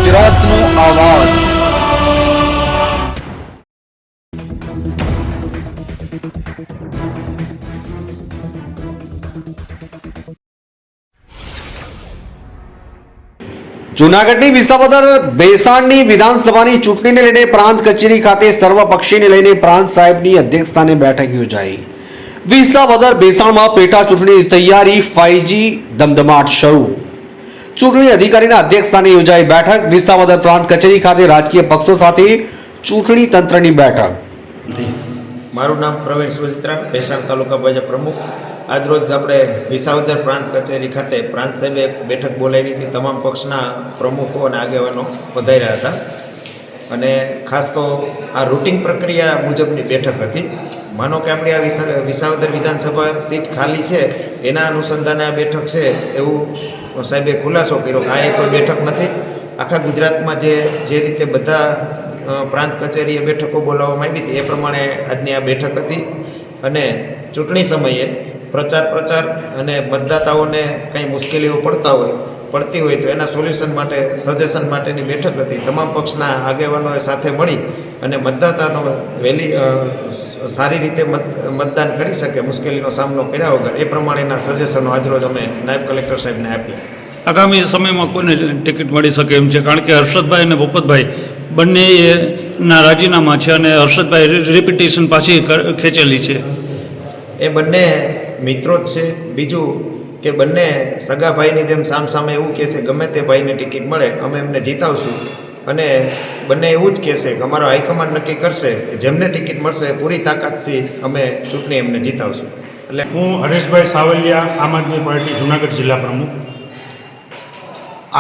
ગુજરાતનો આવાજ। જૂનાગઢની વિસાવદર બેસાણની વિધાનસભાની ચૂંટણીને લઈને પ્રાંત કચેરી ખાતે સર્વપક્ષીને લઈને પ્રાંત સાહેબની અધ્યક્ષસ્થાને બેઠક યોજાઈ। વિસાવદર બેસાણમાં પેટા ચૂંટણીની તૈયારી 5G ધમધમાટ શરૂ। ચૂંટણી અધિકારીના અધ્યક્ષસ્થાને યોજાઈ બેઠક। વિસાવદર પ્રાંત કચેરી ખાતે રાજકીય પક્ષો સાથે ચૂંટણી તંત્રની બેઠક। મારું નામ પ્રવીણ સુજિત્રા, બેસાણ તાલુકા ભાજપ પ્રમુખ। આજરોજ આપણે વિસાવદર પ્રાંત કચેરી ખાતે પ્રાંત સાહેબે એક બેઠક બોલાવી હતી। તમામ પક્ષના પ્રમુખો અને આગેવાનો પધાર્યા હતા અને ખાસ તો આ રૂટિંગ પ્રક્રિયા મુજબની બેઠક હતી। માનો કે આપણી આ વિસાવદર વિધાનસભા સીટ ખાલી છે, એના અનુસંધાને આ બેઠક છે એવું સાહેબે ખુલાસો કર્યો કે આ એ કોઈ બેઠક નથી। આખા ગુજરાતમાં જે રીતે બધા પ્રાંત કચેરીએ બેઠકો બોલાવવામાં આવી હતી એ પ્રમાણે આજની આ બેઠક હતી અને ચૂંટણી સમયે પ્રચાર અને મતદાતાઓને કંઈ મુશ્કેલીઓ પડતી હોય તો એના સોલ્યુશન માટે સજેશન માટેની બેઠક હતી। તમામ પક્ષના આગેવાનોએ સાથે મળી અને મતદાતાનો સારી રીતે મતદાન કરી શકે, મુશ્કેલીનો સામનો કર્યા વગર એ પ્રમાણેના સજેશનો આજરોજ અમે નાયબ કલેક્ટર સાહેબને આપ્યા। આગામી સમયમાં કોને ટિકિટ મળી શકે એમ છે? કારણ કે હર્ષદભાઈ અને ભૂપતભાઈ બંનેના રાજીનામા છે અને હર્ષદભાઈ રિપિટેશન પાછી ખેંચેલી છે। એ બંને મિત્રો જ છે। બીજું કે બંને સગા ભાઈની જેમ સામે એવું કહે છે ગમે તે ભાઈને ટિકિટ મળે અમે એમને જીતાવશું અને બંને એવું જ કહેશે કે અમારો હાઈકમાન્ડ નક્કી કરશે કે જેમને ટિકિટ મળશે પૂરી તાકાતથી અમે ચૂંટણી એમને જીતાવશું। એટલે હું હરેશભાઈ સાવલિયા, આમ આદમી પાર્ટી જૂનાગઢ જિલ્લા પ્રમુખ।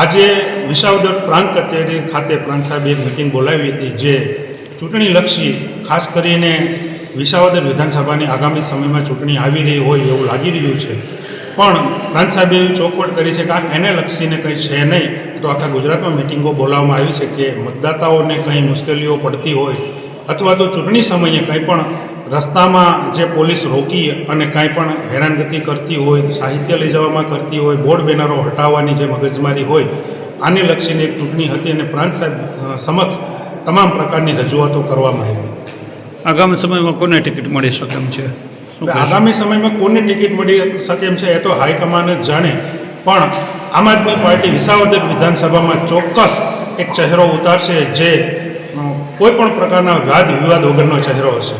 આજે વિસાવદર પ્રાંત કચેરી ખાતે પ્રાંત સાહેબે એક મિટિંગ બોલાવી હતી જે ચૂંટણીલક્ષી, ખાસ કરીને વિસાવદર વિધાનસભાની આગામી સમયમાં ચૂંટણી આવી રહી હોય એવું લાગી રહ્યું છે, પણ પ્રાંત સાહેબે એવી ચોખવટ કરી છે કે એને લક્ષીને કંઈ છે નહીં તો આખા ગુજરાતમાં મિટિંગો બોલાવવામાં આવી છે કે મતદાતાઓને કંઈ મુશ્કેલીઓ પડતી હોય અથવા તો ચૂંટણી સમયે કંઈ પણ રસ્તામાં જે પોલીસ રોકી અને કાંઈ પણ હેરાનગતિ કરતી હોય, સાહિત્ય લઈ જવામાં કરતી હોય, બોર્ડ બેનરો હટાવવાની જે મગજમારી હોય, આને લક્ષીને એક ચૂંટણી હતી અને પ્રાંત સાહેબ સમક્ષ તમામ પ્રકારની રજૂઆતો કરવામાં આવી। આગામી સમયમાં કોને ટિકિટ મળી શકે એમ છે? આગામી સમયમાં કોને ટિકિટ મળી શકે એમ છે એ તો હાઈકમાન્ડ જ જાણે, પણ આમ આદમી પાર્ટી વિસાવદર વિધાનસભામાં ચોક્કસ એક ચહેરો ઉતારશે જે કોઈ પણ પ્રકારના વાદ વિવાદ વગરનો ચહેરો હશે।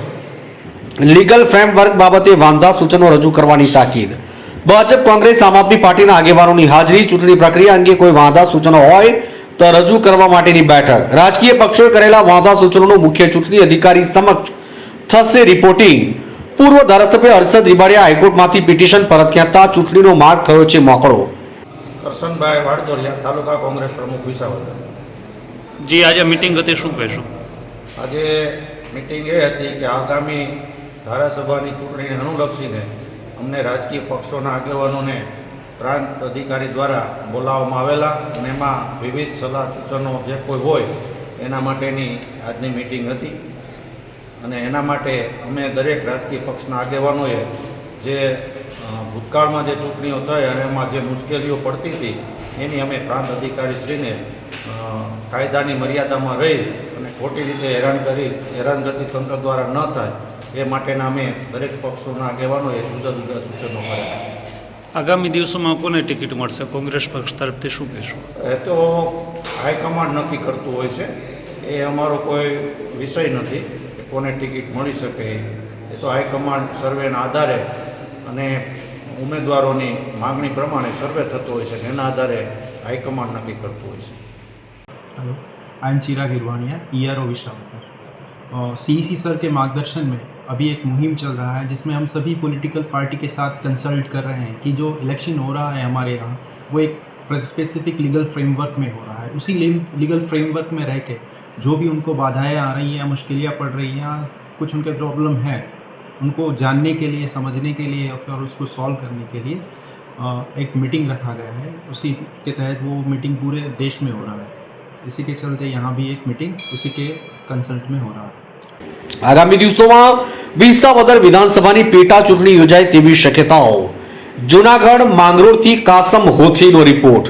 લીગલ ફ્રેમવર્ક બાબતે વાંધા સૂચનો રજૂ કરવાની તાકીદ। ભાજપ, કોંગ્રેસ, આમ આદમી પાર્ટીના આગેવાનોની હાજરી। ચૂંટણી પ્રક્રિયા અંગે કોઈ વાંધા સૂચનો હોય તો રજૂ કરવા માટેની બેઠક। રાજકીય પક્ષોએ કરેલા વાંધા સૂચનોનું મુખ્ય ચૂંટણી અધિકારી સમક્ષ થશે રિપોર્ટિંગ। પૂર્વ ધારાસભ્ય હર્ષદ રીબાડિયા હાઈકોર્ટમાંથી પિટિશન પરત ખેંચતા ચૂંટણીનો માર્ગ થયો છે મોકળો। કરશનભાઈ વાડદોરિયા, તાલુકા કોંગ્રેસ પ્રમુખ વિસાવદર। જી, આજે મિટિંગ હતી, શું કહેશો? આજે મિટિંગ એ હતી કે આગામી ધારાસભાની ચૂંટણીને અનુલક્ષીને અમને રાજકીય પક્ષોના આગેવાનોને પ્રાંત અધિકારી દ્વારા બોલાવવામાં આવેલા અને એમાં વિવિધ સલાહ સૂચનો જે કોઈ હોય એના માટેની આજની મિટિંગ હતી અને એના માટે અમે દરેક રાજકીય પક્ષના આગેવાનોએ જે ભૂતકાળમાં જે ચૂંટણીઓ થઈ અને એમાં જે મુશ્કેલીઓ પડતી હતી એની અમે પ્રાંત અધિકારીશ્રીને કાયદાની મર્યાદામાં રહી અને ખોટી રીતે હેરાનગતિ તંત્ર દ્વારા ન થાય એ માટેના અમે દરેક પક્ષોના આગેવાનોએ જુદા જુદા સૂચનો કર્યા। આગામી દિવસોમાં કોને ટિકિટ મળશે? કોંગ્રેસ પક્ષ તરફથી શું કહેશો? એ તો હાઈકમાન્ડ નક્કી કરતું હોય છે, એ અમારો કોઈ વિષય નથી કે કોને ટિકિટ મળી શકે। એ તો હાઈકમાન્ડ સર્વેના આધારે અને ઉમેદવારોની માગણી પ્રમાણે સર્વે થતો હોય છે, એના આધારે हाईकमांड नक्की करते हुए। Hello, I am Chirag Hirvania, ERO Visavadar. CEC sir के मार्गदर्शन में अभी एक मुहिम चल रहा है जिसमें हम सभी पॉलिटिकल पार्टी के साथ कंसल्ट कर रहे हैं कि जो इलेक्शन हो रहा है हमारे यहाँ वो एक स्पेसिफिक लीगल फ्रेमवर्क में हो रहा है। उसी लीगल फ्रेमवर्क में रह के जो भी उनको बाधाएं आ रही हैं, मुश्किलें पड़ रही हैं, कुछ उनके प्रॉब्लम है, उनको जानने के लिए, समझने के लिए और उसको सॉल्व करने के लिए एक मीटिंग रखा गया है। उसी के तहत वो मीटिंग पूरे देश में हो रहा है। इसी के चलते यहाँ भी एक मीटिंग उसी के कंसल्ट में हो रहा है। आगामी दिवसों में विसावदर विधानसभा पेटा चूंटणी योजाय तेवी शक्यताओं। जूनागढ़ मांगरोळ थी कासम होथीनो रिपोर्ट।